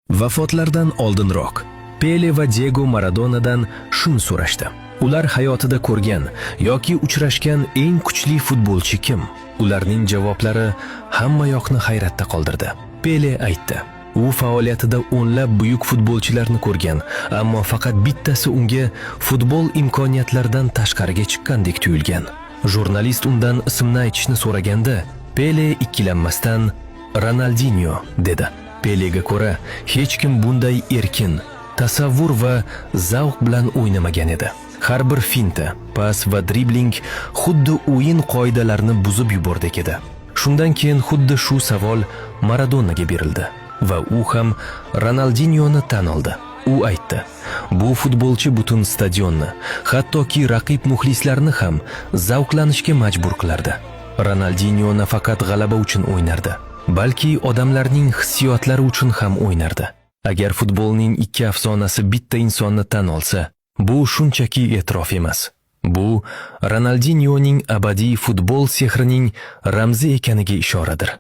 Vafotlardan oldinroq Pele va Diego Maradonadan shuni so'rashdi. Ular hayotida ko'rgan yoki uchrashgan eng kuchli futbolchi kim? Ularning javoblari hamma yoqni hayratda qoldirdi. Pele aytdi: u faoliyatida o'nlab buyuk futbolchilarni ko'rgan, ammo faqat bittasi unga futbol imkoniyatlaridan tashqariga chiqqandek tuyulgan. Jurnalist undan ismni aytishni so'raganda, Pele ikkilanmasdan Ronaldinho dedi. Pelega ko'ra, hech kim bunday erkin, tasavvur va zavq bilan o'ynamagan edi. Har bir finta, pas va dribling xuddi o'yin qoidalarini buzib yubordek edi. Shundan keyin xuddi shu savol Maradonaga berildi va u ham Ronaldinhoni tan oldi. U aytdi: bu futbolchi butun stadionni, hattoki raqib muxlislarni ham zavqlanishga majbur qilardi. Ronaldinho nafaqat g'alaba uchun o'ynardi, balki odamlarning hissiyotlari uchun ham o'ynardi. Agar futbolning ikki afsonasi bitta insonni tan olsa, bu shunchaki e'tirof emas. Bu Ronaldinhoning abadiy futbol sehrining ramzi ekaniga ishoradir.